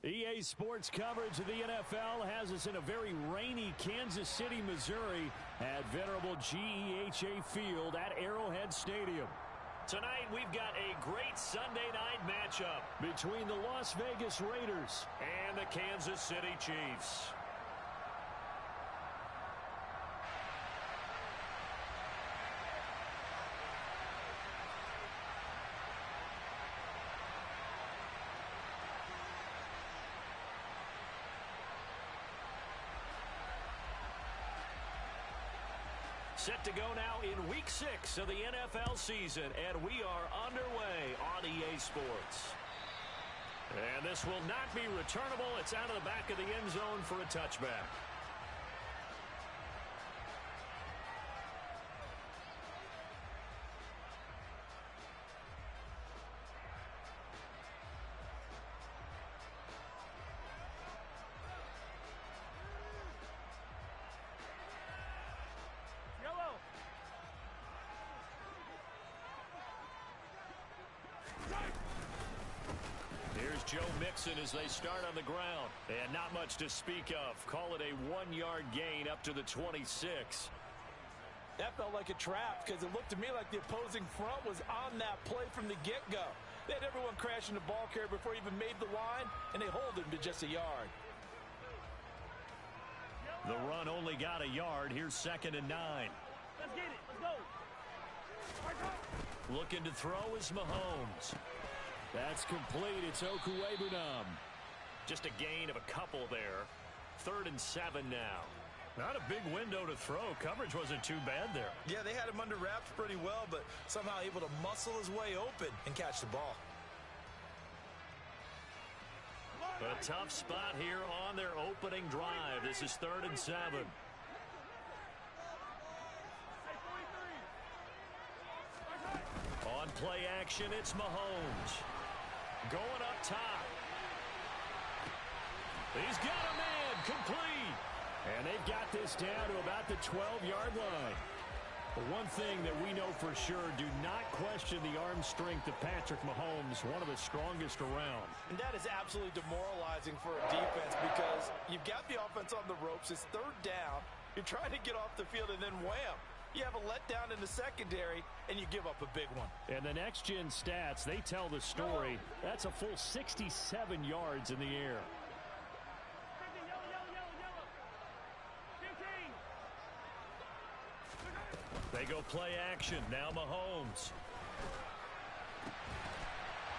EA Sports coverage of the NFL has us in a very rainy Kansas City, Missouri at venerable GEHA Field at Arrowhead Stadium. Tonight, we've got a great Sunday night matchup between the Las Vegas Raiders and the Kansas City Chiefs. Set to go now in Week 6 of the NFL season, and we are underway on EA Sports. And this will not be returnable. It's out of the back of the end zone for a touchback. Joe Mixon as they start on the ground. And not much to speak of. Call it a 1-yard gain up to the 26. That felt like a trap because it looked to me like the opposing front was on that play from the get-go. They had everyone crashing the ball carrier before he even made the line, and they hold him to just a yard. The run only got a yard. Here's 2nd and 9. Let's get it. Let's go. Looking to throw is Mahomes. That's complete. It's Okuwebunam. Just a gain of a couple there. 3rd and 7 now. Not a big window to throw. Coverage wasn't too bad there. Yeah, they had him under wraps pretty well, but somehow able to muscle his way open and catch the ball. A tough spot here on their opening drive. This is 3rd and 7. On play action, it's Mahomes. Going up top. He's got a man, complete. And they've got this down to about the 12-yard line. But one thing that we know for sure, do not question the arm strength of Patrick Mahomes, one of the strongest around. And that is absolutely demoralizing for a defense because you've got the offense on the ropes. It's 3rd down. You're trying to get off the field, and then wham. You have a letdown in the secondary, and you give up a big one. And the next-gen stats, they tell the story. That's a full 67 yards in the air. They go play action. Now Mahomes.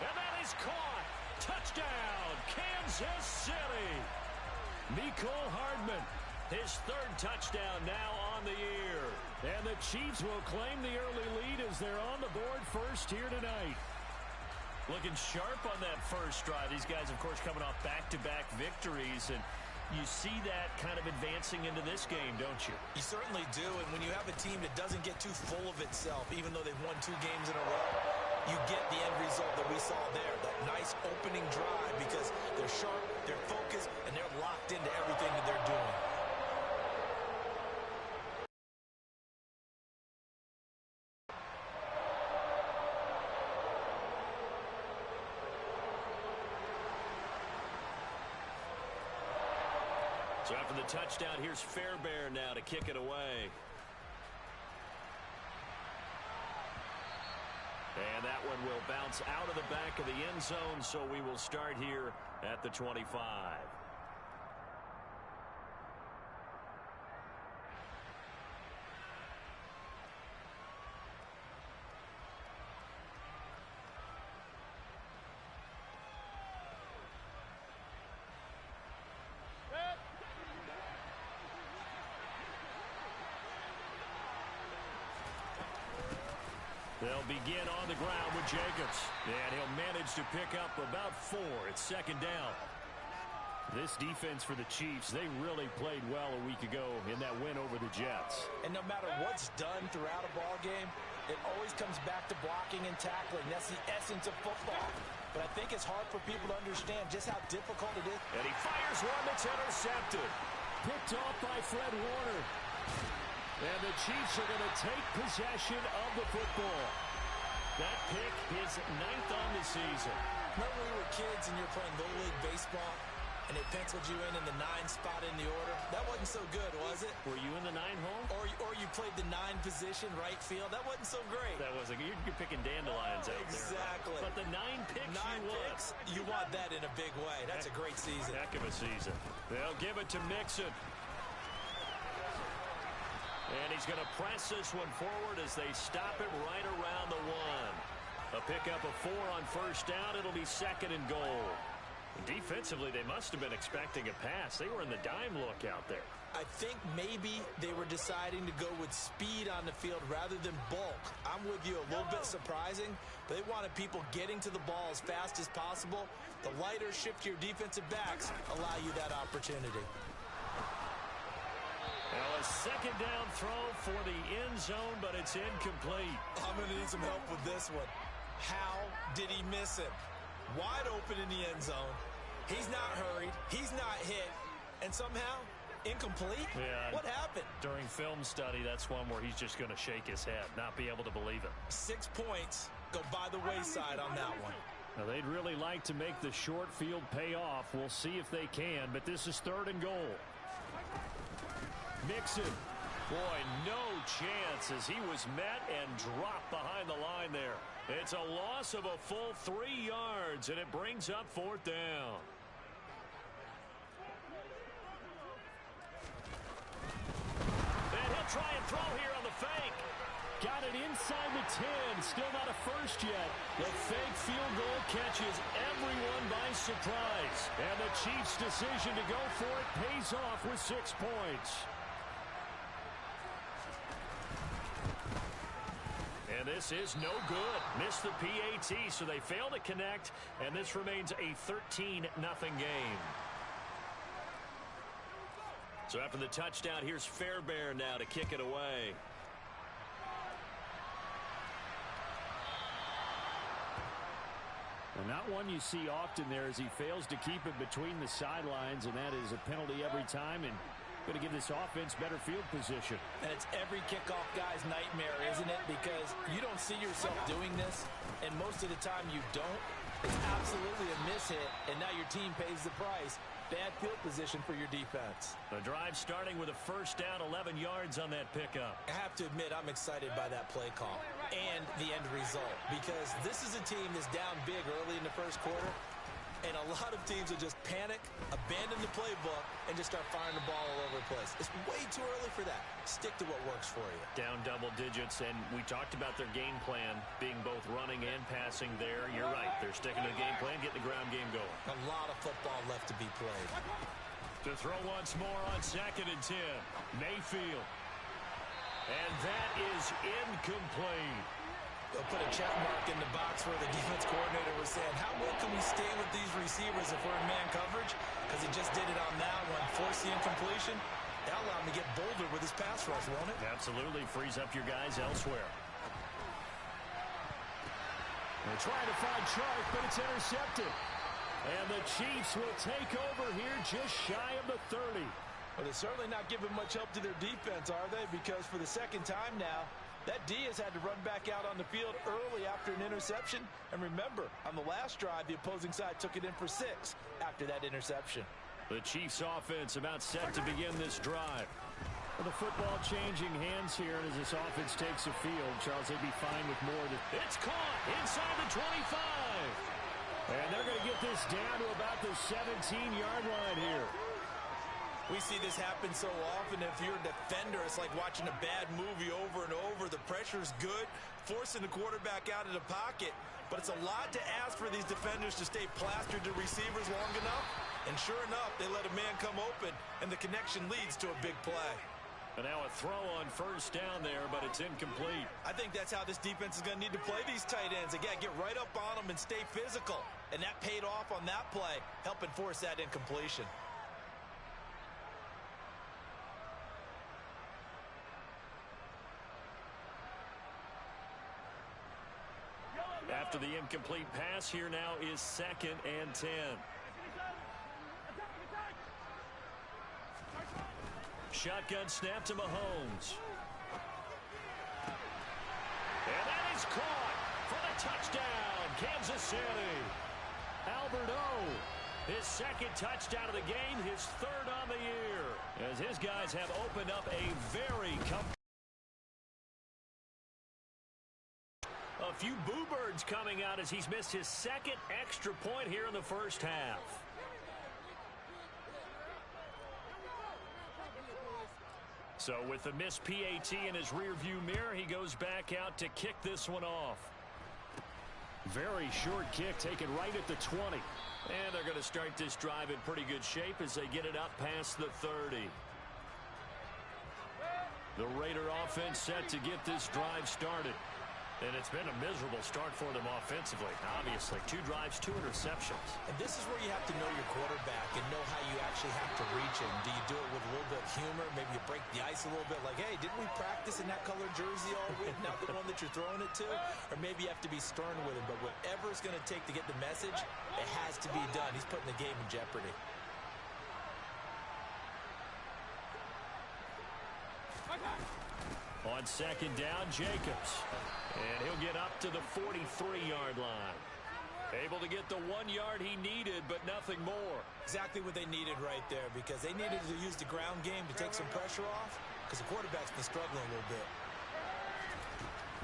And that is caught. Touchdown, Kansas City. Mecole Hardman. His 3rd touchdown now on the year. And the Chiefs will claim the early lead as they're on the board first here tonight. Looking sharp on that first drive. These guys, of course, coming off back-to-back victories. And you see that kind of advancing into this game, don't you? You certainly do. And when you have a team that doesn't get too full of itself, even though they've won 2 games in a row, you get the end result that we saw there. That nice opening drive because they're sharp, they're focused, and they're locked into everything that they're doing. So after the touchdown, here's Fairbairn now to kick it away. And that one will bounce out of the back of the end zone, so we will start here at the 25. They'll begin on the ground with Jacobs. And he'll manage to pick up about 4. It's 2nd down. This defense for the Chiefs, they really played well a week ago in that win over the Jets. And no matter what's done throughout a ball game, it always comes back to blocking and tackling. That's the essence of football. But I think it's hard for people to understand just how difficult it is. And he fires one that's intercepted. Picked off by Fred Warner. And the Chiefs are going to take possession of the football. That pick is 9th on the season. Remember when we were kids and you're playing Little League Baseball? and they penciled you in the 9 spot in the order. That wasn't so good, was it? Were you in the 9 hole? Or you played the 9 position, right field. That wasn't so great. That wasn't. You're picking dandelions out there. Exactly. But the 9 picks 9 picks, you want that in a big way. That's a great season. Heck of a season. They'll give it to Mixon. And he's going to press this one forward as they stop it right around the 1. A pickup of 4 on first down. It'll be 2nd and goal. Defensively, they must have been expecting a pass. They were in the dime look out there. I think maybe they were deciding to go with speed on the field rather than bulk. I'm with you, a little bit surprising. They wanted people getting to the ball as fast as possible. The lighter, shiftier defensive backs allow you that opportunity. Now a 2nd down throw for the end zone, but it's incomplete. I'm going to need some help with this one. How did he miss him? Wide open in the end zone. He's not hurried. He's not hit. And somehow, incomplete? Yeah. What happened? During film study, that's one where he's just going to shake his head, not be able to believe it. 6 points go by the wayside on that one. Now, they'd really like to make the short field pay off. We'll see if they can, but this is 3rd and goal. Mixon. Boy, no chance as he was met and dropped behind the line there. It's a loss of a full 3 yards, and it brings up 4th down. And he'll try and throw here on the fake. Got it inside the 10. Still not a first yet. The fake field goal catches everyone by surprise. And the Chiefs' decision to go for it pays off with 6 points. And this is no good. Missed the PAT, so they fail to connect, and this remains a 13-0 game. So after the touchdown, here's Fairbairn now to kick it away. Well, not one you see often there as he fails to keep it between the sidelines, and that is a penalty every time, and going to give this offense better field position. And it's every kickoff guy's nightmare, isn't it? Because you don't see yourself doing this, and most of the time you don't. It's absolutely a miss hit, and now your team pays the price. Bad field position for your defense. The drive starting with a first down, 11 yards on that pickup. I have to admit, I'm excited by that play call and the end result, because this is a team that's down big early in the first quarter, and a lot of teams will just panic, abandon the playbook, and just start firing the ball all over the place. It's way too early for that. Stick to what works for you. Down double digits, and we talked about their game plan being both running and passing there. You're right. They're sticking to the game plan, getting the ground game going. A lot of football left to be played. To throw once more on 2nd and 10. Mayfield. And that is incomplete. They'll put a check mark in the box where the defense coordinator was saying, how well can we stay with these receivers if we're in man coverage? Because he just did it on that one. Force the incompletion. That'll allow him to get bolder with his pass rush, won't it? Absolutely. Frees up your guys elsewhere. They're trying to find Chark, but it's intercepted. And the Chiefs will take over here just shy of the 30. Well, they're certainly not giving much help to their defense, are they? Because for the 2nd time now, that D has had to run back out on the field early after an interception. And remember, on the last drive, the opposing side took it in for 6 after that interception. The Chiefs offense about set to begin this drive. Well, the football changing hands here as this offense takes the field. Charles, they'd be fine with more. It's caught inside the 25. And they're going to get this down to about the 17-yard line here. We see this happen so often. If you're a defender, it's like watching a bad movie over and over. The pressure's good, forcing the quarterback out of the pocket. But it's a lot to ask for these defenders to stay plastered to receivers long enough. And sure enough, they let a man come open, and the connection leads to a big play. And now a throw on first down there, but it's incomplete. I think that's how this defense is going to need to play these tight ends. Again, get right up on them and stay physical. And that paid off on that play, helping force that incompletion. After the incomplete pass, here now is 2nd and 10. Shotgun snap to Mahomes. And that is caught for the touchdown, Kansas City. Albert O His second touchdown of the game, his third on the year, as his guys have opened up a very comfortable. A few boo birds coming out as he's missed his second extra point here in the first half. So with the missed PAT in his rearview mirror, he goes back out to kick this one off. Very short kick taken right at the 20. And they're going to start this drive in pretty good shape as they get it up past the 30. The Raider offense set to get this drive started. And it's been a miserable start for them offensively. Obviously, 2 drives, 2 interceptions. And this is where you have to know your quarterback and know how you actually have to reach him. Do you do it with a little bit of humor? Maybe you break the ice a little bit like, hey, didn't we practice in that colored jersey all week? Not the one that you're throwing it to? Or maybe you have to be stern with him. But whatever it's going to take to get the message, it has to be done. He's putting the game in jeopardy. On second down, Jacobs. And he'll get up to the 43-yard line. Able to get the 1 yard he needed, but nothing more. Exactly what they needed right there, because they needed to use the ground game to take some pressure off, because the quarterback's been struggling a little bit.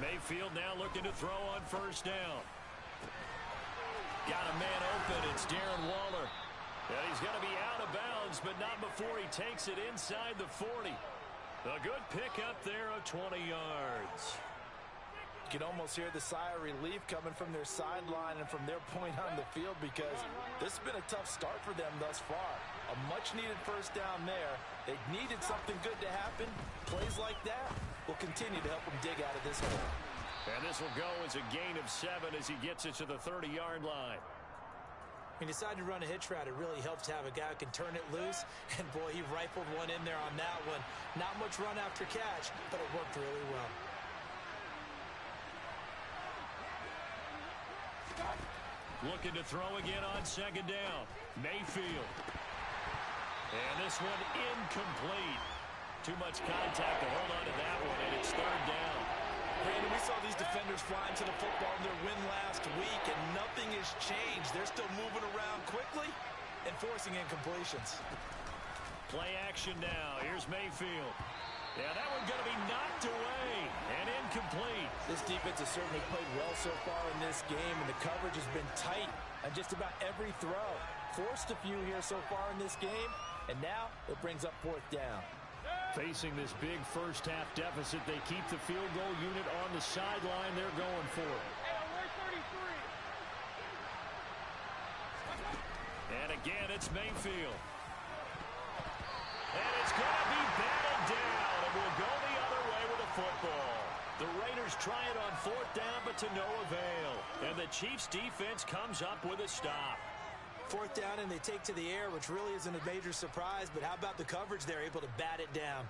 Mayfield now looking to throw on first down. Got a man open. It's Darren Waller. And he's going to be out of bounds, but not before he takes it inside the 40. A good pickup there of 20 yards. You can almost hear the sigh of relief coming from their sideline and from their point on the field, because this has been a tough start for them thus far. A much-needed first down there. They needed something good to happen. Plays like that will continue to help them dig out of this hole. And this will go as a gain of 7 as he gets it to the 30-yard line. He decided to run a hitch route. It really helps to have a guy who can turn it loose. And, boy, he rifled one in there on that one. Not much run after catch, but it worked really well. Looking to throw again on second down. Mayfield. And this one incomplete. Too much contact to hold on to that one, and it's third down. Brandon, we saw these defenders flying to the football in their win last week, and nothing has changed. They're still moving around quickly and forcing incompletions. Play action now. Here's Mayfield. Yeah, that one going to be knocked away and incomplete. This defense has certainly played well so far in this game, and the coverage has been tight on just about every throw. Forced a few here so far in this game, and now it brings up fourth down. Facing this big first-half deficit, they keep the field goal unit on the sideline. They're going for it. And again, it's Mayfield. And it's going to be batted down, and we'll go the other way with a football. The Raiders try it on fourth down, but to no avail. And the Chiefs' defense comes up with a stop. Fourth down, and they take to the air, which really isn't a major surprise, but how about the coverage? They're able to bat it down.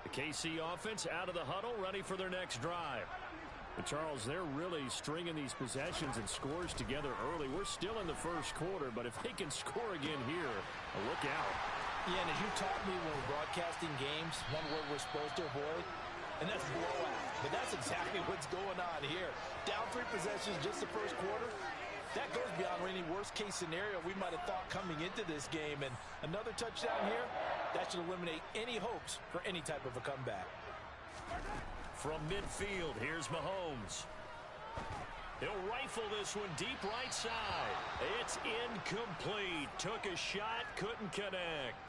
The KC offense out of the huddle, ready for their next drive. But Charles, they're really stringing these possessions and scores together early. We're still in the first quarter, but if they can score again here, look out. Yeah, and as you taught me when we're broadcasting games, one word we're supposed to avoid, and that's blowout. But that's exactly what's going on here. Down 3 possessions just the first quarter. That goes beyond any worst-case scenario we might have thought coming into this game. And another touchdown here, that should eliminate any hopes for any type of a comeback. From midfield, here's Mahomes. He'll rifle this one deep right side. It's incomplete. Took a shot, couldn't connect.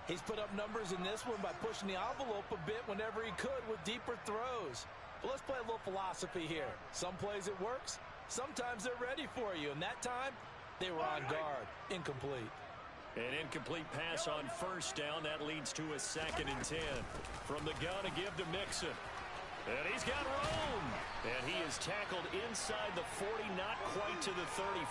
He's put up numbers in this one by pushing the envelope a bit whenever he could with deeper throws. But let's play a little philosophy here. Some plays it works. Sometimes they're ready for you. And that time, they were on guard. Incomplete. An incomplete pass on first down. That leads to a 2nd and 10. From the gun to give to Mixon. And he's got room. And he is tackled inside the 40, not quite to the 35.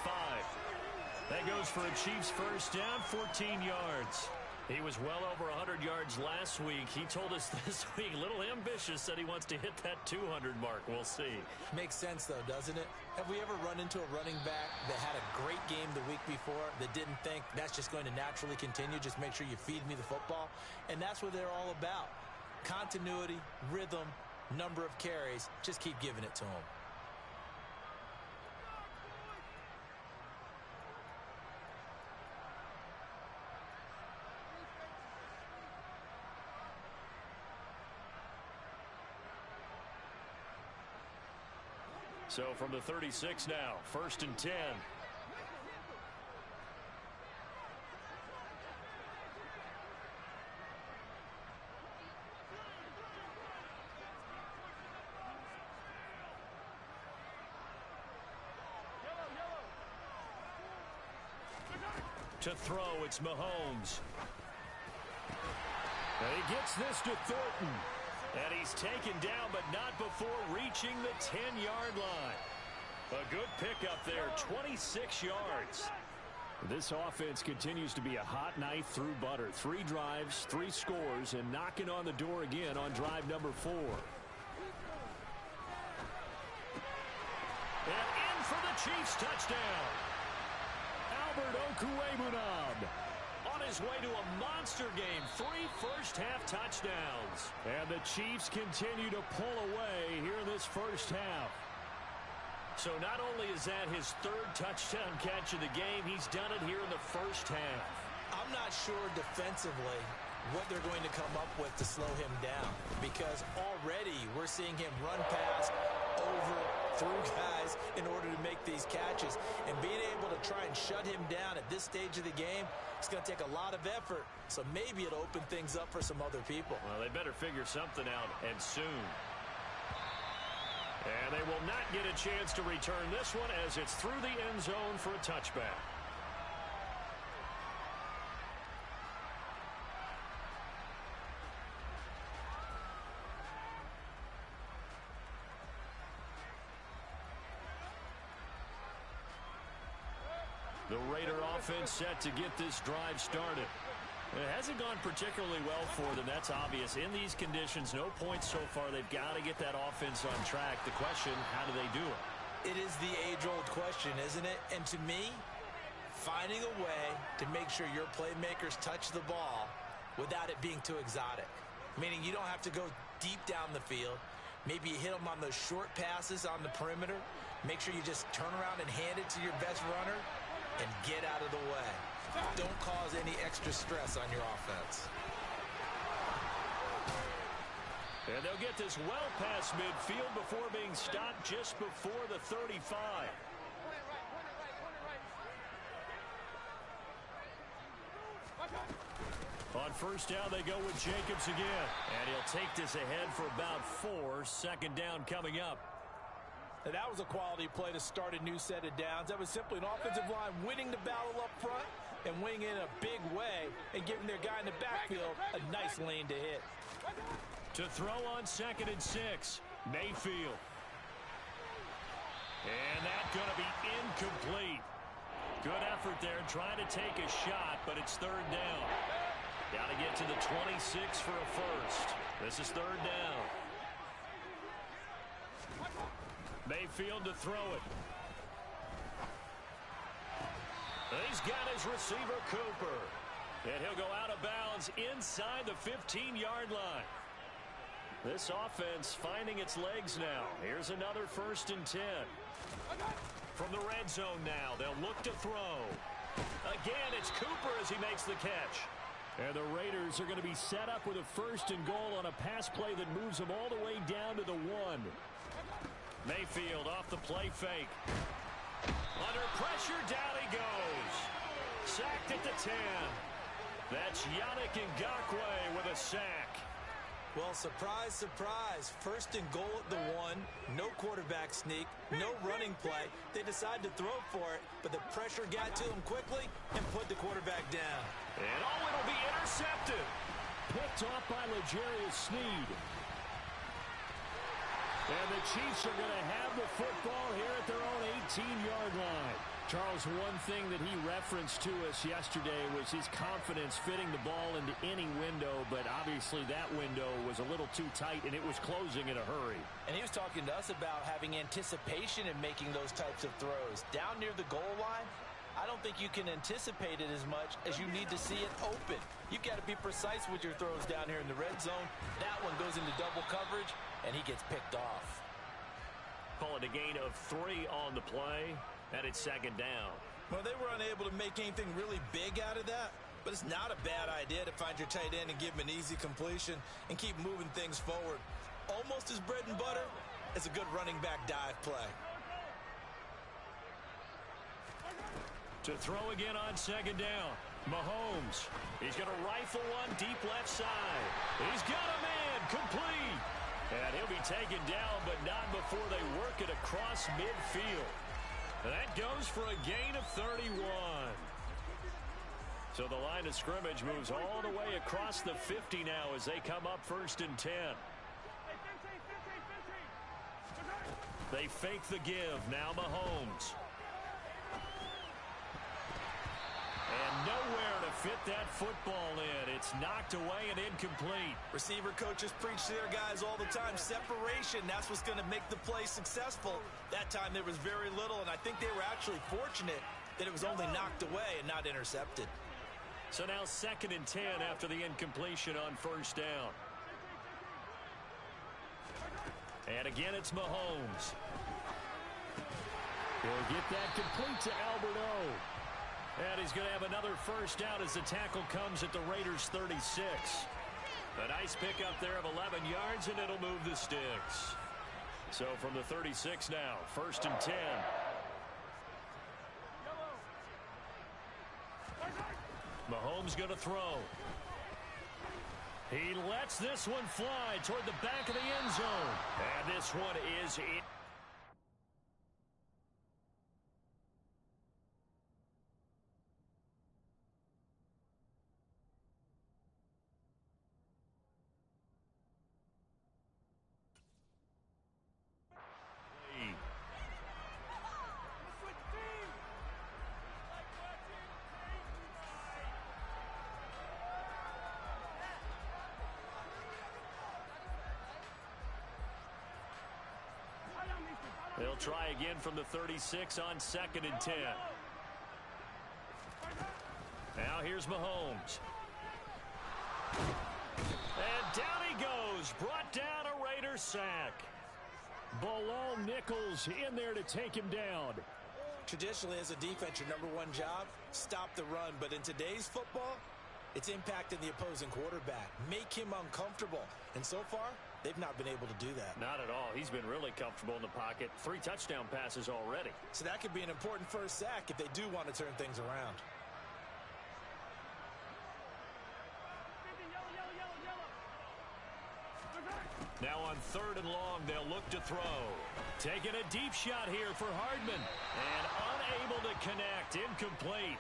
That goes for a Chiefs first down, 14 yards. He was well over 100 yards last week. He told us this week, a little ambitious, said he wants to hit that 200 mark. We'll see. Makes sense, though, doesn't it? Have we ever run into a running back that had a great game the week before that didn't think that's just going to naturally continue, just make sure you feed me the football? And that's what they're all about. Continuity, rhythm, number of carries. Just keep giving it to him. So from the 36 now, 1st and 10. To throw, it's Mahomes. And he gets this to Thornton. And he's taken down, but not before reaching the 10-yard line. A good pickup there, 26 yards. This offense continues to be a hot knife through butter. 3 drives, 3 scores, and knocking on the door again on drive number 4. And in for the Chiefs touchdown. Albert Okwuegbunam on his way to a monster game. 3 first-half touchdowns. And the Chiefs continue to pull away here in this first half. So not only is that his 3rd touchdown catch of the game, he's done it here in the first half. I'm not sure defensively what they're going to come up with to slow him down, because already we're seeing him run past, over, through guys in order to make these catches. And being able to try and shut him down at this stage of the game, it's going to take a lot of effort. So maybe it'll open things up for some other people. Well, they better figure something out, and soon. And they will not get a chance to return this one as it's through the end zone for a touchback. The Raider offense set to get this drive started. It hasn't gone particularly well for them. That's obvious. In these conditions, no points so far. They've got to get that offense on track. The question, how do they do it? It is the age-old question, isn't it? And to me, finding a way to make sure your playmakers touch the ball without it being too exotic. Meaning you don't have to go deep down the field. Maybe you hit them on those short passes on the perimeter. Make sure you just turn around and hand it to your best runner and get out of the way. Don't cause any extra stress on your offense. And they'll get this well past midfield before being stopped just before the 35. On first down, they go with Jacobs again. And he'll take this ahead for about 4. 2nd down coming up. Now, that was a quality play to start a new set of downs. That was simply an offensive line winning the battle up front and winning in a big way and giving their guy in the backfield a nice lane to hit. To throw on 2nd and 6, Mayfield. And that's going to be incomplete. Good effort there trying to take a shot, but it's 3rd down. Got to get to the 26 for a first. This is 3rd down. Mayfield to throw it. He's got his receiver, Cooper. And he'll go out of bounds inside the 15-yard line. This offense finding its legs now. Here's another 1st and 10. From the red zone now, they'll look to throw. Again, it's Cooper as he makes the catch. And the Raiders are going to be set up with a 1st and goal on a pass play that moves them all the way down to the 1. Mayfield off the play fake. Under pressure, down he goes. Sacked at the 10. That's Yannick Ngakoue with a sack. Well, surprise, surprise. 1st and goal at the 1. No quarterback sneak. No running play. They decide to throw for it, but the pressure got to them quickly and put the quarterback down. And it'll be intercepted. Picked off by L'Jarius Sneed. And the Chiefs are going to have the football here at their own 18-yard line. Charles, one thing that he referenced to us yesterday was his confidence fitting the ball into any window, but obviously that window was a little too tight, and it was closing in a hurry. And he was talking to us about having anticipation in making those types of throws. Down near the goal line, I don't think you can anticipate it as much as you need to see it open. You've got to be precise with your throws down here in the red zone. That one goes into double coverage, and he gets picked off. Call it a gain of 3 on the play, and it's second down. Well, they were unable to make anything really big out of that, but it's not a bad idea to find your tight end and give him an easy completion and keep moving things forward. Almost as bread and butter as a good running back dive play. To throw again on second down. Mahomes. He's going to rifle one deep left side. He's got a man complete. And he'll be taken down, but not before they work it across midfield. That goes for a gain of 31. So the line of scrimmage moves all the way across the 50 now as they come up 1st and 10. They fake the give. Now Mahomes. And nowhere to fit that football in. It's knocked away and incomplete. Receiver coaches preach to their guys all the time. Separation, that's what's going to make the play successful. That time there was very little, and I think they were actually fortunate that it was only knocked away and not intercepted. So now 2nd and 10 after the incompletion on 1st down. And again, it's Mahomes. He'll get that complete to Alberto. And he's going to have another 1st down as the tackle comes at the Raiders' 36. A nice pickup there of 11 yards, and it'll move the sticks. So from the 36 now, 1st and 10. Mahomes going to throw. He lets this one fly toward the back of the end zone. And this one is in. They'll try again from the 36 on 2nd and 10. Now here's Mahomes. And down he goes. Brought down a Raider sack. Bilal Nichols in there to take him down. Traditionally, as a defense, your #1 job, stop the run. But in today's football, it's impacting the opposing quarterback. Make him uncomfortable. And so far, they've not been able to do that. Not at all. He's been really comfortable in the pocket. 3 touchdown passes already. So that could be an important first sack if they do want to turn things around. Now on 3rd and long, they'll look to throw. Taking a deep shot here for Hardman. And unable to connect. Incomplete.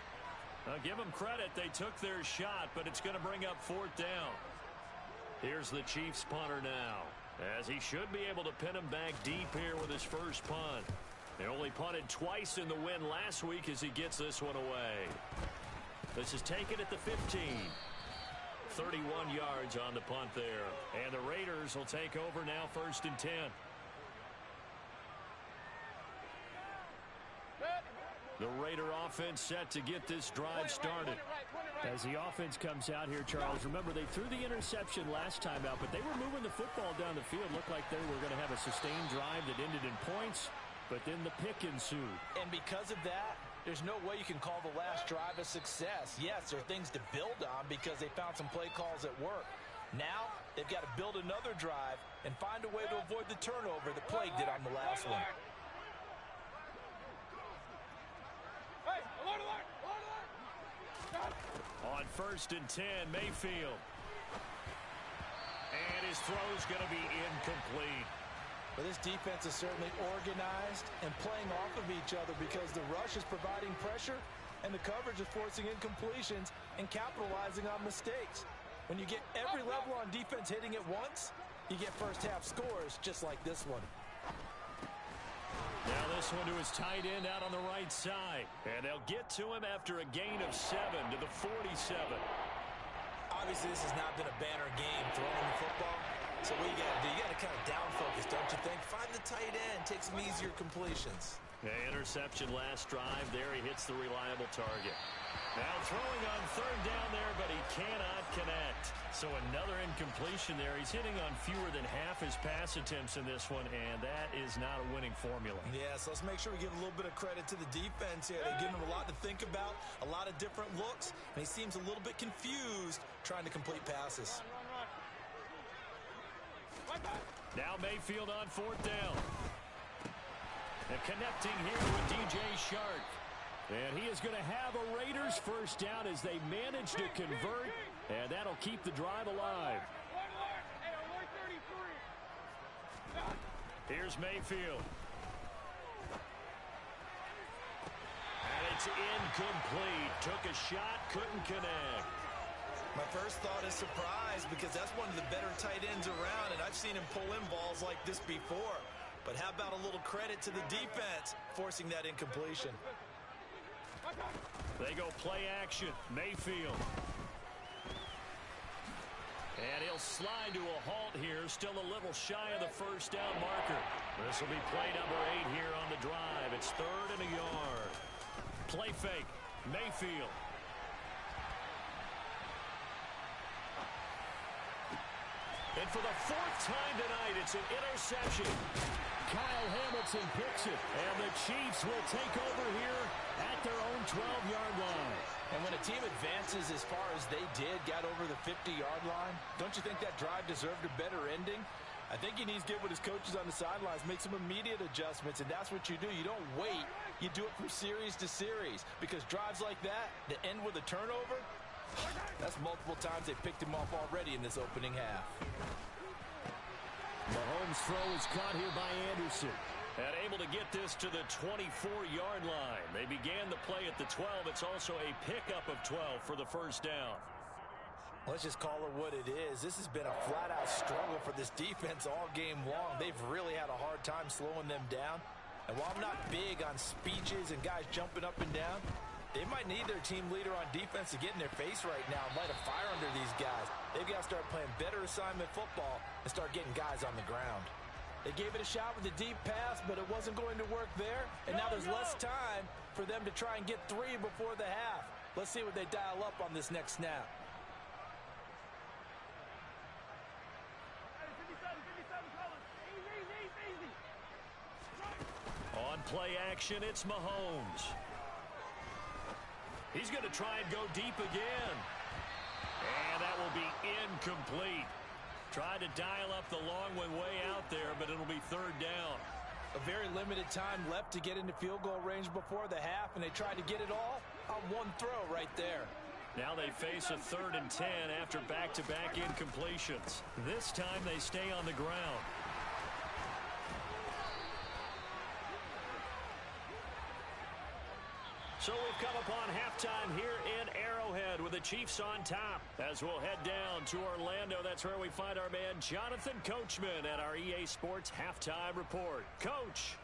Now give them credit. They took their shot, but it's going to bring up 4th down. Here's the Chiefs punter now, as he should be able to pin him back deep here with his first punt. They only punted twice in the win last week as he gets this one away. This is taken at the 15. 31 yards on the punt there. And the Raiders will take over now 1st and 10. The Raider offense set to get this drive started. As the offense comes out here, Charles, remember they threw the interception last time out, but they were moving the football down the field. Looked like they were going to have a sustained drive that ended in points, but then the pick ensued. And because of that, there's no way you can call the last drive a success. Yes, there are things to build on because they found some play calls at work. Now, they've got to build another drive and find a way to avoid the turnover that plagued it on the last one. On 1st and 10, Mayfield. And his throw's going to be incomplete. But this defense is certainly organized and playing off of each other because the rush is providing pressure and the coverage is forcing incompletions and capitalizing on mistakes. When you get every level on defense hitting at once, you get first half scores just like this one. Now this one to his tight end out on the right side. And they'll get to him after a gain of 7 to the 47. Obviously, this has not been a banner game throwing the football. So what you got to do, you got to kind of down focus, don't you think? Find the tight end, take some easier completions. Interception last drive. There he hits the reliable target. Now throwing on third down there, but he cannot connect. So another incompletion there. He's hitting on fewer than half his pass attempts in this one, and that is not a winning formula. Yeah, so let's make sure we give a little bit of credit to the defense here. They're giving him a lot to think about, a lot of different looks, and he seems a little bit confused trying to complete passes. Now Mayfield on fourth down. And connecting here with DJ Shark. And he is going to have a Raiders first down as they manage to convert. And that'll keep the drive alive. Here's Mayfield. And it's incomplete. Took a shot, couldn't connect. My first thought is surprise because that's one of the better tight ends around, and I've seen him pull in balls like this before. But how about a little credit to the defense forcing that incompletion? They go play action. Mayfield. And he'll slide to a halt here. Still a little shy of the first down marker. This will be play number 8 here on the drive. It's 3rd and a yard. Play fake. Mayfield. And for the 4th time tonight, it's an interception. Kyle Hamilton picks it. And the Chiefs will take over here at their own 12-yard line. And when a team advances as far as they did, got over the 50-yard line, don't you think that drive deserved a better ending? I think he needs to get with his coaches on the sidelines, make some immediate adjustments, and that's what you do. You don't wait. You do it from series to series because drives like that end with a turnover, that's multiple times they picked him off already in this opening half. Mahomes' throw is caught here by Anderson. And able to get this to the 24-yard line. They began the play at the 12. It's also a pickup of 12 for the first down. Let's just call it what it is. This has been a flat-out struggle for this defense all game long. They've really had a hard time slowing them down. And while I'm not big on speeches and guys jumping up and down, they might need their team leader on defense to get in their face right now and light a fire under these guys. They've got to start playing better assignment football and start getting guys on the ground. They gave it a shot with a deep pass, but it wasn't going to work there. And now there's less time for them to try and get 3 before the half. Let's see what they dial up on this next snap. On play action, it's Mahomes. He's going to try and go deep again. And that will be incomplete. Tried to dial up the long one way out there, but it'll be 3rd down. A very limited time left to get into field goal range before the half, and they tried to get it all on one throw right there. Now they face a 3rd and 10 after back-to-back incompletions. This time they stay on the ground. So we've come upon halftime here in Arrowhead with the Chiefs on top. As we'll head down to Orlando, that's where we find our man Jonathan Coachman at our EA Sports Halftime Report. Coach.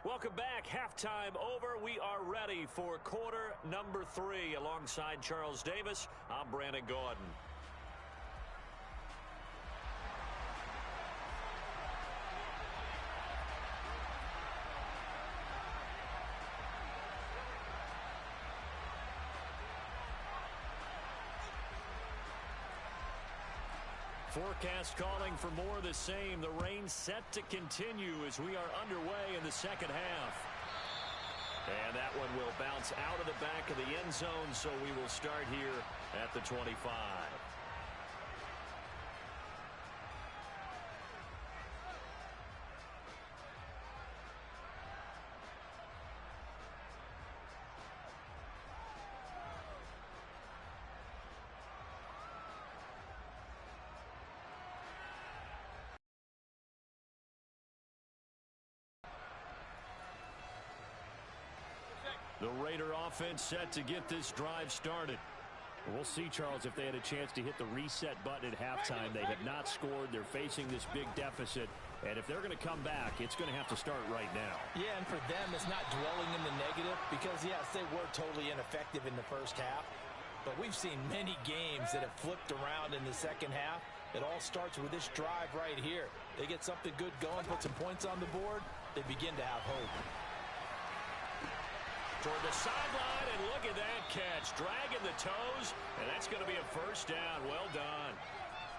Welcome back. Halftime over. We are ready for quarter number 3. Alongside Charles Davis, I'm Brandon Gordon. Forecast calling for more of the same. The rain set to continue as we are underway in the second half. And that one will bounce out of the back of the end zone, so we will start here at the 25. The Raider offense set to get this drive started. We'll see, Charles, if they had a chance to hit the reset button at halftime. They have not scored. They're facing this big deficit. And if they're going to come back, it's going to have to start right now. Yeah, and for them, it's not dwelling in the negative because, yes, they were totally ineffective in the first half. But we've seen many games that have flipped around in the second half. It all starts with this drive right here. They get something good going, put some points on the board, they begin to have hope. Toward the sideline, and look at that catch. Dragging the toes, and that's going to be a first down. Well done.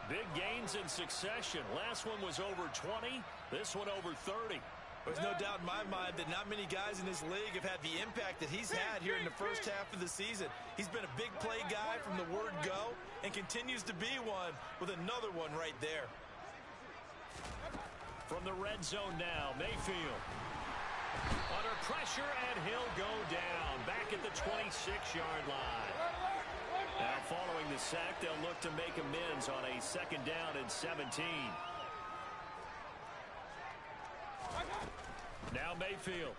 Big gains in succession. Last one was over 20. This one over 30. There's no doubt in my mind that not many guys in this league have had the impact that he's had here in the first half of the season. He's been a big play guy from the word go and continues to be one with another one right there. From the red zone now, Mayfield. Under pressure, and he'll go down. Back at the 26-yard line. Now, following the sack, they'll look to make amends on a second down and 17. Now Mayfield.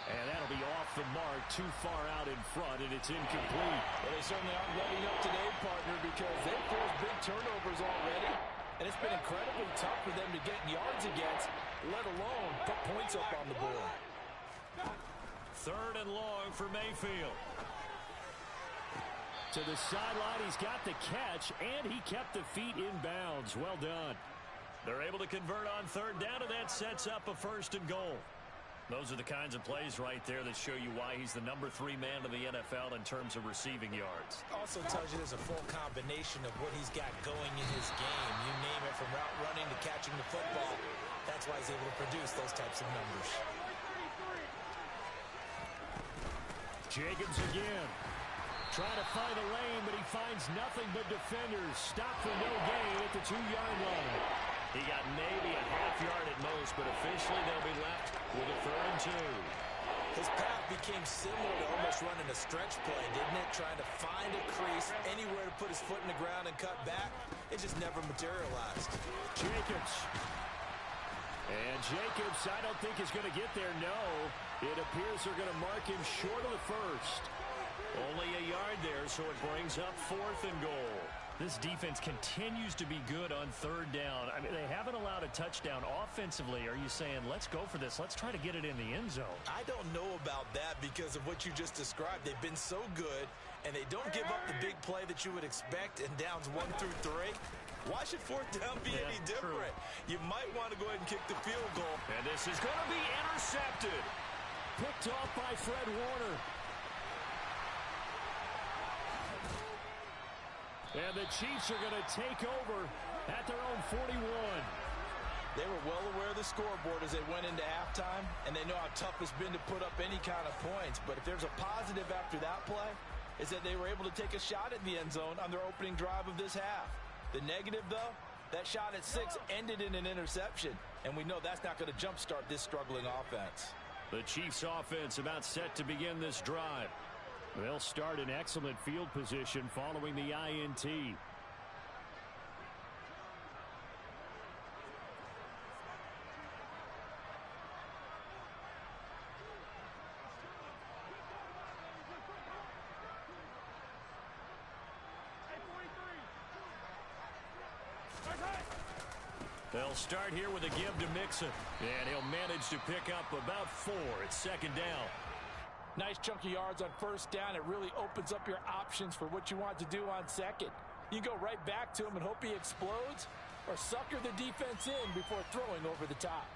And that'll be off the mark, too far out in front, and it's incomplete. Well, they certainly aren't letting up today, partner, because they've forced big turnovers already. And it's been incredibly tough for them to get yards against, let alone put points up on the board. Third and long for Mayfield. To the sideline, he's got the catch, and he kept the feet in bounds. Well done. They're able to convert on third down, and that sets up a first and goal. Those are the kinds of plays right there that show you why he's the number 3 man in the NFL in terms of receiving yards. Also tells you there's a full combination of what he's got going in his game. You name it, from route running to catching the football. That's why he's able to produce those types of numbers. Jacobs again. Trying to find a lane, but he finds nothing but defenders. Stop for no gain at the 2-yard line. He got maybe a half yard at most, but officially they'll be left with a 3rd and 2. His path became similar to almost running a stretch play, didn't it? Trying to find a crease, anywhere to put his foot in the ground and cut back. It just never materialized. Jacobs. And Jacobs, I don't think is going to get there, no. It appears they're going to mark him short of the first. Only a yard there, so it brings up 4th and goal. This defense continues to be good on third down. I mean, they haven't allowed a touchdown offensively. Are you saying, let's go for this? Let's try to get it in the end zone. I don't know about that because of what you just described. They've been so good, and they don't give up the big play that you would expect in downs 1 through 3. Why should 4th down be any different? True. You might want to go ahead and kick the field goal. And this is going to be intercepted. Picked off by Fred Warner. And the Chiefs are going to take over at their own 41. They were well aware of the scoreboard as they went into halftime, and they know how tough it's been to put up any kind of points. But if there's a positive after that play, is that they were able to take a shot at the end zone on their opening drive of this half. The negative, though, that shot at 6 ended in an interception, and we know that's not going to jumpstart this struggling offense. The Chiefs offense about set to begin this drive. They'll start in excellent field position following the INT. They'll start here with a give to Mixon. And he'll manage to pick up about 4 at 2nd down. Nice chunky yards on 1st down. It really opens up your options for what you want to do on 2nd. You go right back to him and hope he explodes, or sucker the defense in before throwing over the top.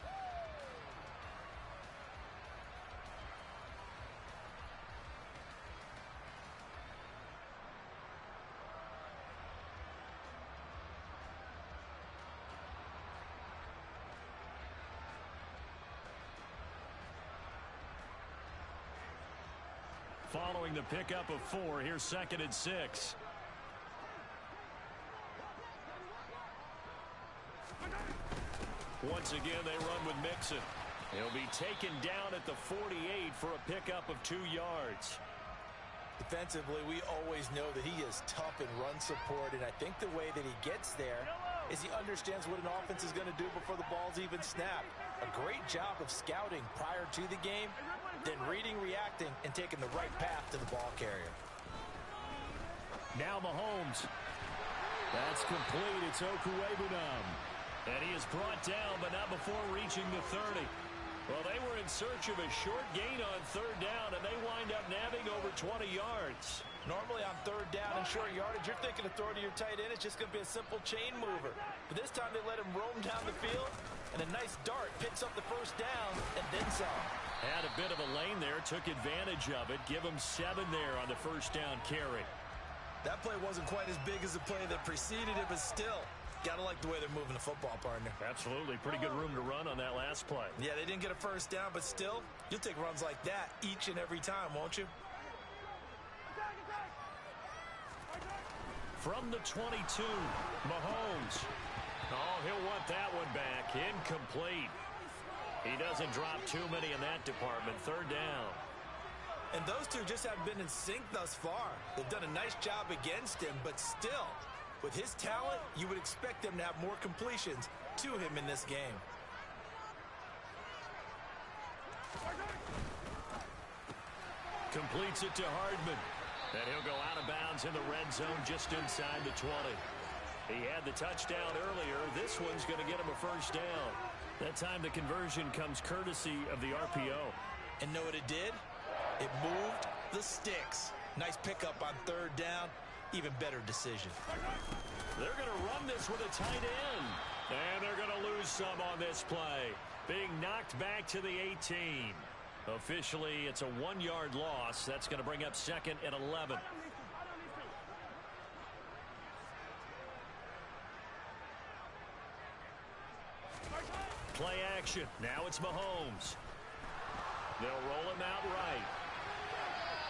Following the pickup of 4, here's 2nd and 6. Once again, they run with Mixon. He'll be taken down at the 48 for a pickup of 2 yards. Defensively, we always know that he is tough in run support, and I think the way that he gets there is he understands what an offense is going to do before the ball's even snapped. A great job of scouting prior to the game, then reading, reacting, and taking the right path to the ball carrier. Now Mahomes. That's complete. It's Okuwebunam. And he is brought down, but not before reaching the 30. Well, they were in search of a short gain on third down, and they wind up nabbing over 20 yards. Normally on third down and short yardage, you're thinking of throwing to your tight end. It's just going to be a simple chain mover. But this time they let him roam down the field, and a nice dart picks up the first down and then some. Had a bit of a lane there, took advantage of it. Give him 7 there on the first down carry. That play wasn't quite as big as the play that preceded it, but still, got to like the way they're moving the football, partner. Absolutely. Pretty good room to run on that last play. Yeah, they didn't get a first down, but still, you'll take runs like that each and every time, won't you? From the 22, Mahomes. Oh, he'll want that one back. Incomplete. He doesn't drop too many in that department. Third down. And those two just haven't been in sync thus far. They've done a nice job against him, but still, with his talent, you would expect them to have more completions to him in this game. Completes it to Hardman. And he'll go out of bounds in the red zone just inside the 20. He had the touchdown earlier. This one's going to get him a first down. That time the conversion comes courtesy of the RPO. And know what it did? It moved the sticks. Nice pickup on third down. Even better decision. They're going to run this with a tight end. And they're going to lose some on this play. Being knocked back to the 18. Officially, it's a 1-yard loss. That's going to bring up 2nd and 11. Play action. Now it's Mahomes. They'll roll him out right.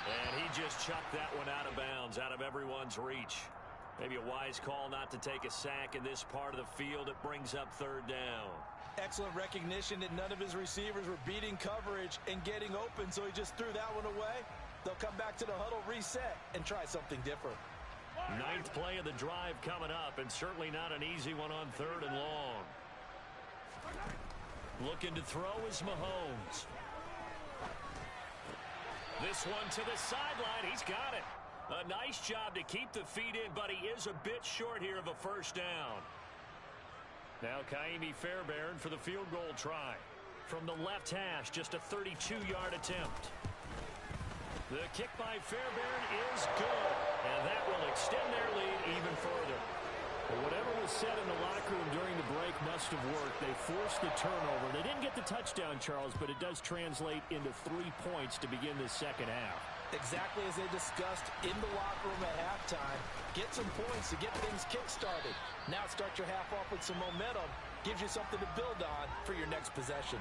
And he just chucked that one out of bounds, out of everyone's reach. Maybe a wise call not to take a sack in this part of the field. It brings up third down. Excellent recognition that none of his receivers were beating coverage and getting open, so he just threw that one away. They'll come back to the huddle, reset, and try something different. 9th play of the drive coming up, and certainly not an easy one on 3rd and long. Looking to throw is Mahomes. This one to the sideline. He's got it. A nice job to keep the feet in, but he is a bit short here of a first down. Now Kaimi Fairbairn for the field goal try. From the left hash, just a 32-yard attempt. The kick by Fairbairn is good, and that will extend their lead even further. Well, whatever was said in the locker room during the break must have worked. They forced the turnover. They didn't get the touchdown, Charles, but it does translate into 3 points to begin the second half. Exactly as they discussed in the locker room at halftime. Get some points to get things kick-started. Now start your half off with some momentum. Gives you something to build on for your next possession.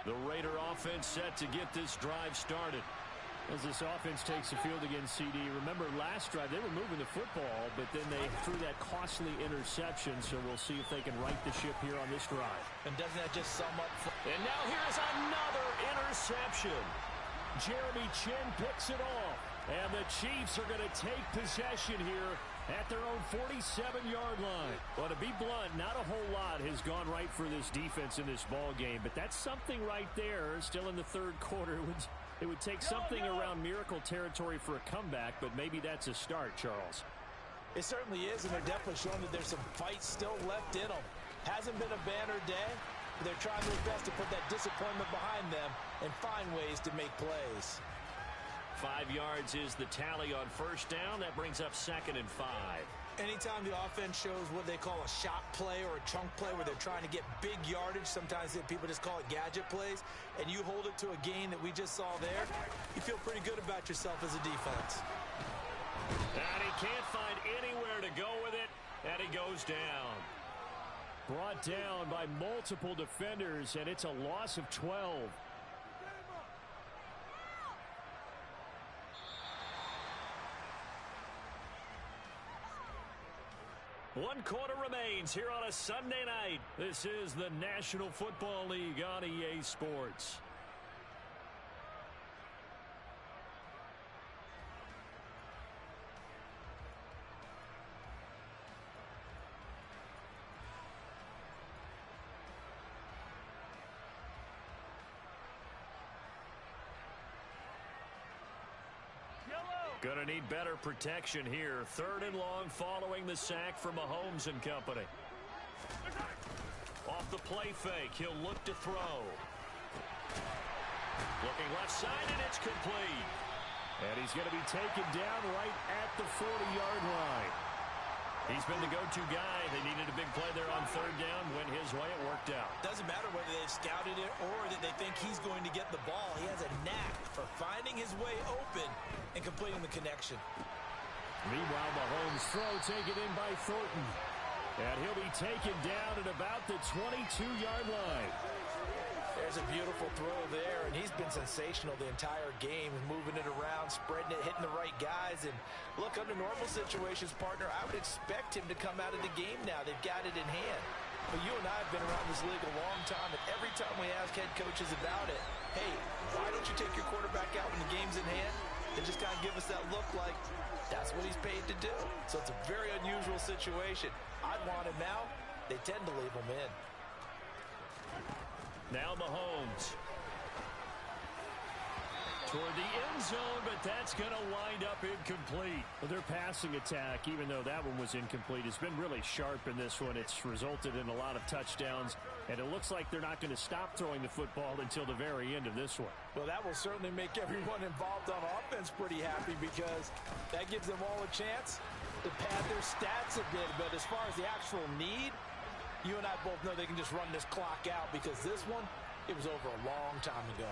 The Raider offense set to get this drive started. As this offense takes the field against CD. Remember last drive they were moving the football, but then they threw that costly interception, so we'll see if they can right the ship here on this drive. And doesn't that just sum up? And now here's another interception. Jeremy Chin picks it off, and the Chiefs are going to take possession here at their own 47-yard line. Well, to be blunt, not a whole lot has gone right for this defense in this ball game, but that's something right there. Still in the 3rd quarter. It would take something around miracle territory for a comeback, but maybe that's a start, Charles. It certainly is, and they're definitely showing that there's some fight still left in them. Hasn't been a banner day, but they're trying their best to put that disappointment behind them and find ways to make plays. 5 yards is the tally on first down. That brings up 2nd and 5. Anytime the offense shows what they call a shot play or a chunk play where they're trying to get big yardage, sometimes people just call it gadget plays, and you hold it to a gain that we just saw there, you feel pretty good about yourself as a defense. And he can't find anywhere to go with it, and he goes down. Brought down by multiple defenders, and it's a loss of 12. One quarter remains here on a Sunday night. This is the National Football League on EA Sports. Going to need better protection here. 3rd and long following the sack from Mahomes and company. Off the play fake, he'll look to throw. Looking left side, and it's complete. And he's going to be taken down right at the 40-yard line. He's been the go-to guy. They needed a big play there on 3rd down. Went his way. It worked out. Doesn't matter whether they've scouted it or that they think he's going to get the ball. He has a knack for finding his way open and completing the connection. Meanwhile, Mahomes' throw taken in by Thornton. And he'll be taken down at about the 22-yard line. There's a beautiful throw there, and he's been sensational the entire game, moving it around, spreading it, hitting the right guys. And look, under normal situations, partner, I would expect him to come out of the game now. They've got it in hand. But you and I have been around this league a long time, and every time we ask head coaches about it, hey, why don't you take your quarterback out when the game's in hand? They just kind of give us that look like that's what he's paid to do. So it's a very unusual situation. I'd want him now. They tend to leave him in. Now Mahomes. Toward the end zone, but that's going to wind up incomplete. Well, their passing attack, even though that one was incomplete, has been really sharp in this one. It's resulted in a lot of touchdowns, and it looks like they're not going to stop throwing the football until the very end of this one. Well, that will certainly make everyone involved on offense pretty happy, because that gives them all a chance to pad their stats a bit. But as far as the actual need, you and I both know they can just run this clock out, because this one, it was over a long time ago.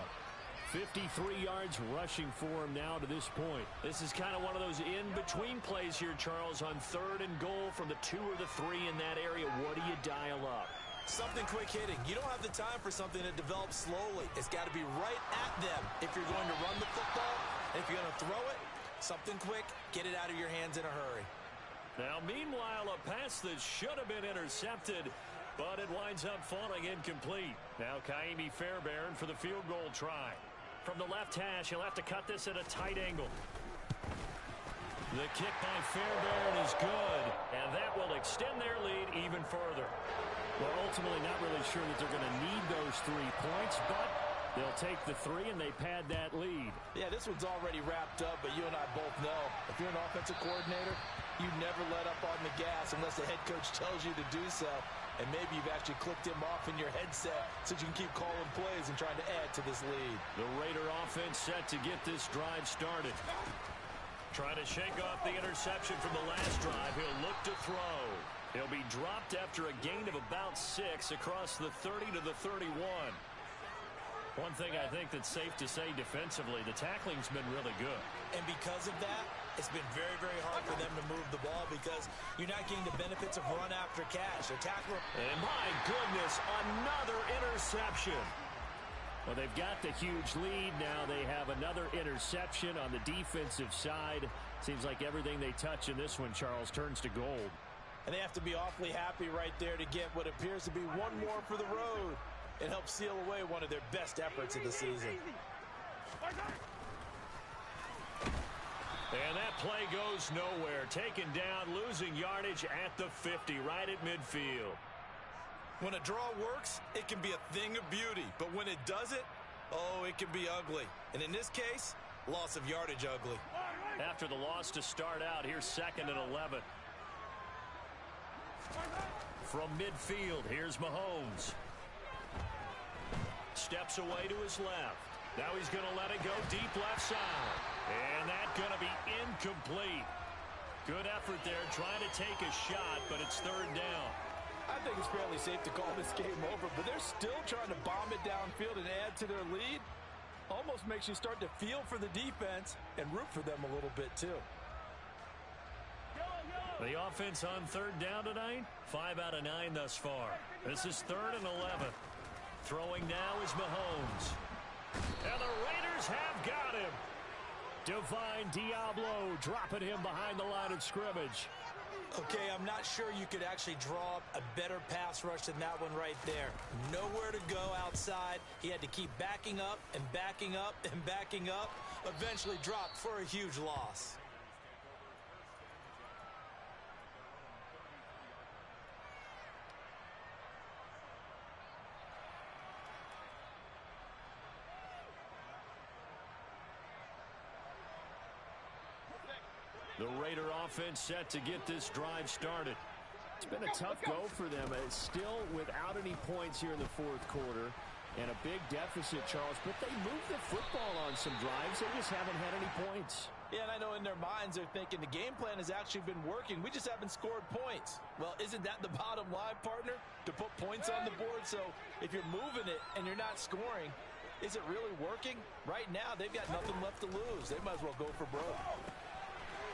53 yards rushing for him now to this point. This is kind of one of those in-between plays here, Charles, on 3rd and goal from the 2 or the 3 in that area. What do you dial up? Something quick hitting. You don't have the time for something that develops slowly. It's got to be right at them if you're going to run the football. And if you're going to throw it, something quick, get it out of your hands in a hurry. Now, meanwhile, a pass that should have been intercepted, but it winds up falling incomplete. Now, Kaimi Fairbairn for the field goal try. From the left hash, he'll have to cut this at a tight angle. The kick by Fairbairn is good, and that will extend their lead even further. Well, ultimately not really sure that they're going to need those 3 points, but they'll take the 3 and they pad that lead. Yeah, this one's already wrapped up, but you and I both know if you're an offensive coordinator, you never let up on the gas unless the head coach tells you to do so. And maybe you've actually clicked him off in your headset so you can keep calling plays and trying to add to this lead. The Raider offense set to get this drive started. Trying to shake off the interception from the last drive. He'll look to throw. He'll be dropped after a gain of about 6 across the 30 to the 31. One thing I think that's safe to say defensively, the tackling's been really good. And because of that, it's been very, very hard for them to move the ball, because you're not getting the benefits of run after catch. The tackler. And my goodness, another interception. Well, they've got the huge lead. Now they have another interception on the defensive side. Seems like everything they touch in this one, Charles, turns to gold. And they have to be awfully happy right there to get what appears to be one more for the road. It helps seal away one of their best efforts of the season. And that play goes nowhere. Taken down, losing yardage at the 50, right at midfield. When a draw works, it can be a thing of beauty. But when it doesn't, oh, it can be ugly. And in this case, loss of yardage ugly. After the loss to start out, here's 2nd and 11. From midfield, here's Mahomes. Steps away to his left. Now he's going to let it go deep left side. And that's going to be incomplete. Good effort there, trying to take a shot, but it's 3rd down. I think it's fairly safe to call this game over, but they're still trying to bomb it downfield and add to their lead. Almost makes you start to feel for the defense and root for them a little bit, too. The offense on 3rd down tonight, 5 out of 9 thus far. This is 3rd and 11. Throwing now is Mahomes. And the Raiders have got him. Divine Diablo dropping him behind the line of scrimmage. Okay, I'm not sure you could actually draw up a better pass rush than that one right there. Nowhere to go outside. He had to keep backing up and backing up and backing up. Eventually dropped for a huge loss. The Raider offense set to get this drive started. It's been a tough go for them. It's still without any points here in the fourth quarter and a big deficit, Charles. But they moved the football on some drives. They just haven't had any points. Yeah, and I know in their minds they're thinking the game plan has actually been working. We just haven't scored points. Well, isn't that the bottom line, partner? To put points on the board. So if you're moving it and you're not scoring, is it really working? Right now, they've got nothing left to lose. They might as well go for broke.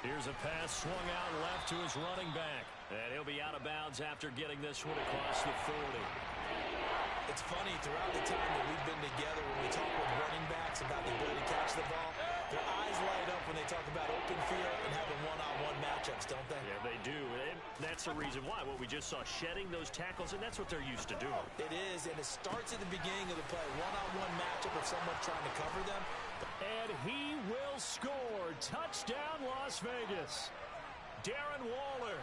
Here's a pass swung out left to his running back. And he'll be out of bounds after getting this one across the 40. It's funny, throughout the time that we've been together, when we talk with running backs about the ability to catch the ball, their eyes light up when they talk about open field and having one-on-one matchups, don't they? Yeah, they do. And that's the reason why. What we just saw, shedding those tackles, and that's what they're used to doing. It is, and it starts at the beginning of the play. One-on-one matchup of someone trying to cover them. And he will score. Touchdown, Las Vegas. Darren Waller,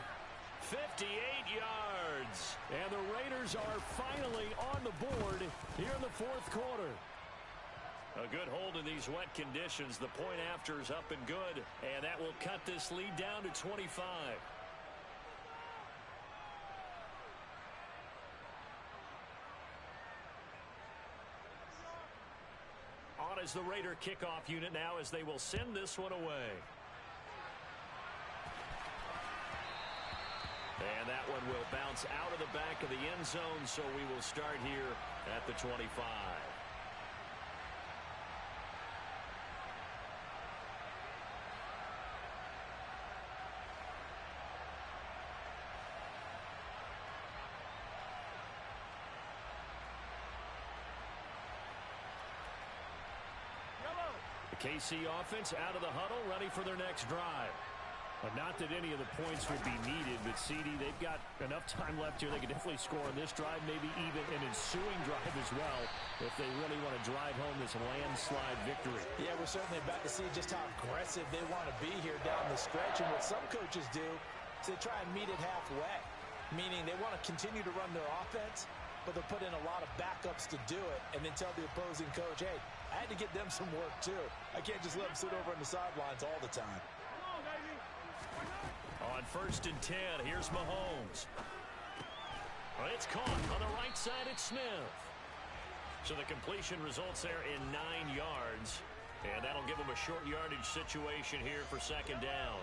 58 yards. And the Raiders are finally on the board here in the fourth quarter. A good hold in these wet conditions. The point after is up and good. And that will cut this lead down to 25. On is the Raider kickoff unit now as they will send this one away. And that one will bounce out of the back of the end zone, so we will start here at the 25. The KC offense out of the huddle, ready for their next drive. Not that any of the points would be needed, but CD, they've got enough time left here. They can definitely score on this drive, maybe even an ensuing drive as well, if they really want to drive home this landslide victory. Yeah, we're certainly about to see just how aggressive they want to be here down the stretch. And what some coaches do is they try and meet it halfway, meaning they want to continue to run their offense, but they'll put in a lot of backups to do it and then tell the opposing coach, hey, I had to get them some work too. I can't just let them sit over on the sidelines all the time. On 1st and 10, here's Mahomes. It's caught on the right side. It's Smith. So the completion results there in 9 yards. And that'll give them a short yardage situation here for 2nd down.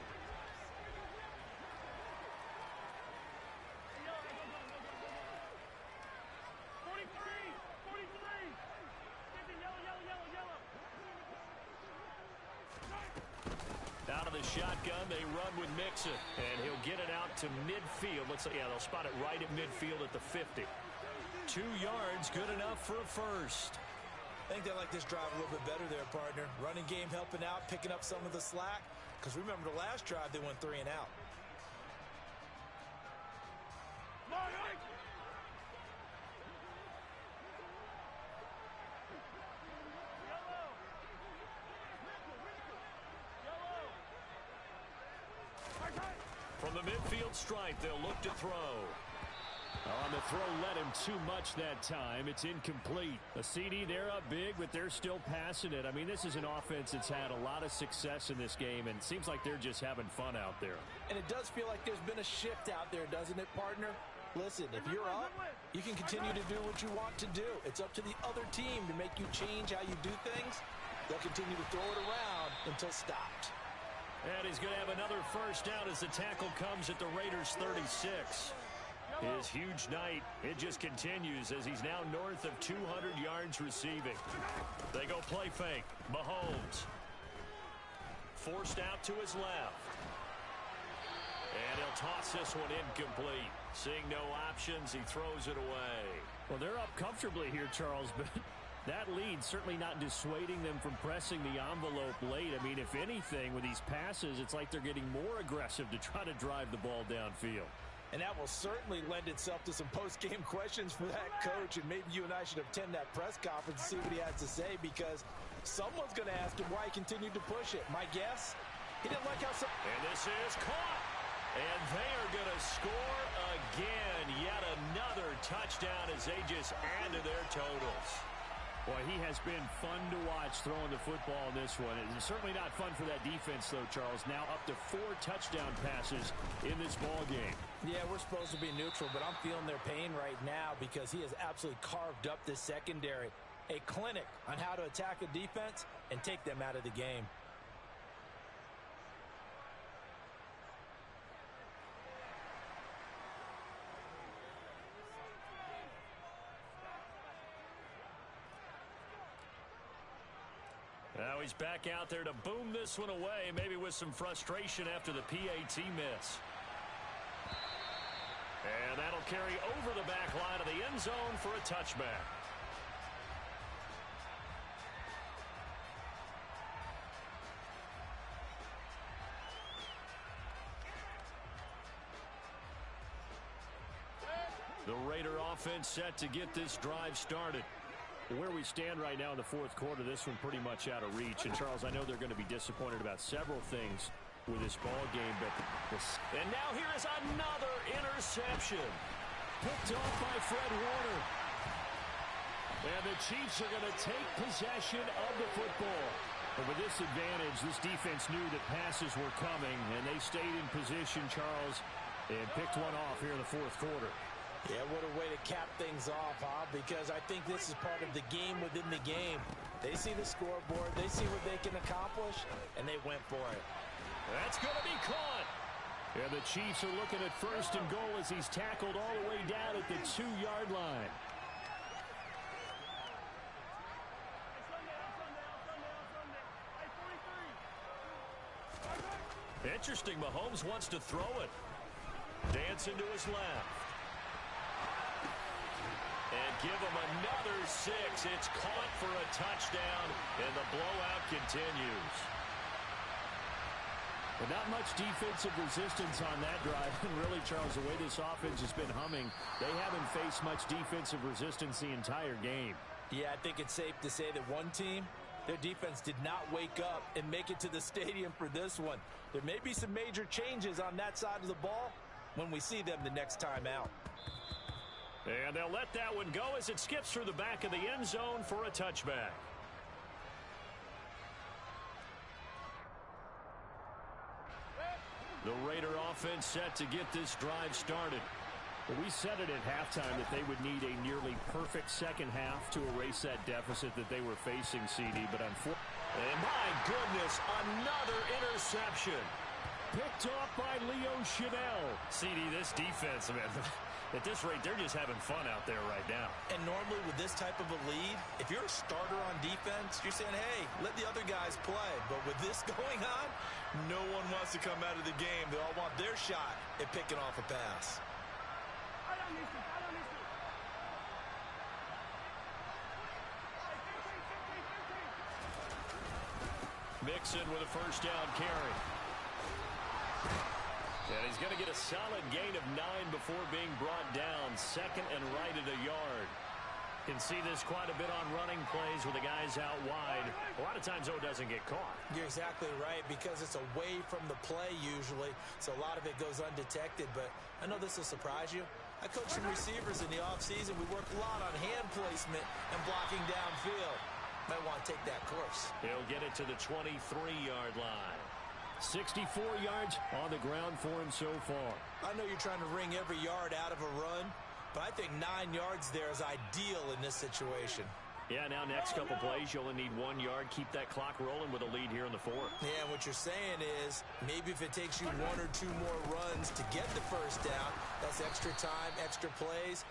Out of the shotgun, they run with Mixon, and he'll get it out to midfield. Looks like, yeah, they'll spot it right at midfield at the 50. 2 yards, good enough for a first. I think they like this drive a little bit better there, partner. Running game helping out, picking up some of the slack. Because remember, the last drive, they went 3 and out. From the midfield stripe, they'll look to throw. On the throw, led him too much that time. It's incomplete. A CD, they're up big, but they're still passing it. I mean, this is an offense that's had a lot of success in this game, and it seems like they're just having fun out there. And it does feel like there's been a shift out there, doesn't it, partner? Listen, if you're up, you can continue to do what you want to do. It's up to the other team to make you change how you do things. They'll continue to throw it around until stopped. And he's going to have another first down as the tackle comes at the Raiders' 36. His huge night, it just continues as he's now north of 200 yards receiving. They go play fake. Mahomes. Forced out to his left. And he'll toss this one incomplete. Seeing no options, he throws it away. Well, they're up comfortably here, Charles, but that lead certainly not dissuading them from pressing the envelope late. I mean, if anything, with these passes, it's like they're getting more aggressive to try to drive the ball downfield. And that will certainly lend itself to some post-game questions for that coach. And maybe you and I should attend that press conference and see what he has to say, because someone's going to ask him why he continued to push it. My guess, he didn't like how some... And this is caught. And they are going to score again. Yet another touchdown as they just add to their totals. Well, he has been fun to watch throwing the football in this one. It's certainly not fun for that defense, though, Charles. Now up to 4 touchdown passes in this ball game. Yeah, we're supposed to be neutral, but I'm feeling their pain right now because he has absolutely carved up this secondary. A clinic on how to attack a defense and take them out of the game. Now he's back out there to boom this one away, maybe with some frustration after the PAT miss. And that'll carry over the back line of the end zone for a touchback. The Raider offense set to get this drive started. Where we stand right now in the fourth quarter, this one pretty much out of reach. And, Charles, I know they're going to be disappointed about several things with this ball game, but And now here is another interception. picked off by Fred Warner. And the Chiefs are going to take possession of the football. But with this advantage, this defense knew that passes were coming, and they stayed in position, Charles, and picked one off here in the fourth quarter. Yeah, what a way to cap things off, huh? Because I think this is part of the game within the game. They see the scoreboard, they see what they can accomplish, and they went for it. That's going to be caught. And the Chiefs are looking at first and goal as he's tackled all the way down at the 2-yard line. Interesting, Mahomes wants to throw it. Dancing to his left. And give him another 6. It's caught for a touchdown, and the blowout continues. But not much defensive resistance on that drive. And really, Charles, the way this offense has been humming, they haven't faced much defensive resistance the entire game. Yeah, I think it's safe to say that one team, their defense did not wake up and make it to the stadium for this one. There may be some major changes on that side of the ball when we see them the next time out. And they'll let that one go as it skips through the back of the end zone for a touchback. The Raider offense set to get this drive started. Well, we said it at halftime that they would need a nearly perfect second half to erase that deficit that they were facing, CD. But unfortunately, and my goodness, another interception. Picked off by Leo Chanel. CD, this defense, man, at this rate, they're just having fun out there right now. And normally with this type of a lead, if you're a starter on defense, you're saying, hey, let the other guys play. But with this going on, no one wants to come out of the game. They all want their shot at picking off a pass. Mixon with a first down carry. And he's going to get a solid gain of 9 before being brought down. Second and right at a yard. Can see this quite a bit on running plays with the guys out wide. A lot of times, though, doesn't get caught. You're exactly right, because it's away from the play usually, so a lot of it goes undetected. But I know this will surprise you. I coached some receivers in the offseason. We work a lot on hand placement and blocking downfield. Might want to take that course. He'll get it to the 23-yard line. 64 yards on the ground for him so far. I know you're trying to wring every yard out of a run, but I think 9 yards there is ideal in this situation. Yeah, now next couple plays, you only need 1 yard. Keep that clock rolling with a lead here in the fourth. Yeah, and what you're saying is maybe if it takes you 1 or 2 more runs to get the first down, that's extra time, extra plays.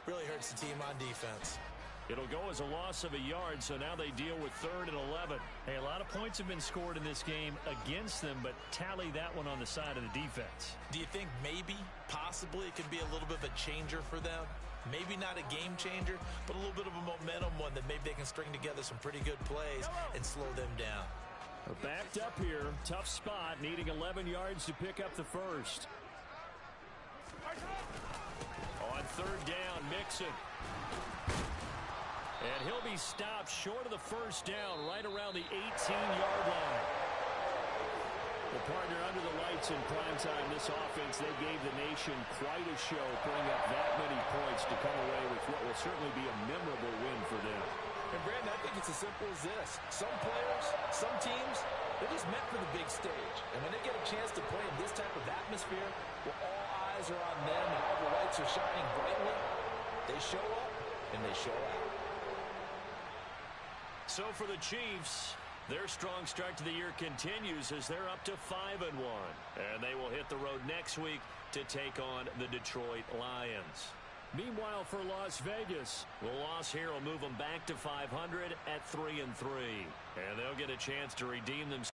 Really hurts the team on defense. It'll go as a loss of a yard, so now they deal with 3rd and 11. Hey, a lot of points have been scored in this game against them, but tally that one on the side of the defense. Do you think maybe, possibly, it could be a little bit of a changer for them? Maybe not a game changer, but a little bit of a momentum one that maybe they can string together some pretty good plays and slow them down. Backed up here, tough spot, needing 11 yards to pick up the first. On 3rd down, Mixon. And he'll be stopped short of the first down, right around the 18-yard line. The partner under the lights in primetime, this offense, they gave the nation quite a show, putting up that many points to come away with what will certainly be a memorable win for them. And Brandon, I think it's as simple as this. Some players, some teams, they're just meant for the big stage. And when they get a chance to play in this type of atmosphere, where all eyes are on them and all the lights are shining brightly, they show up and they show out. So for the Chiefs, their strong start to the year continues as they're up to 5-1. And they will hit the road next week to take on the Detroit Lions. Meanwhile, for Las Vegas, the loss here will move them back to 500 at 3-3. And they'll get a chance to redeem themselves.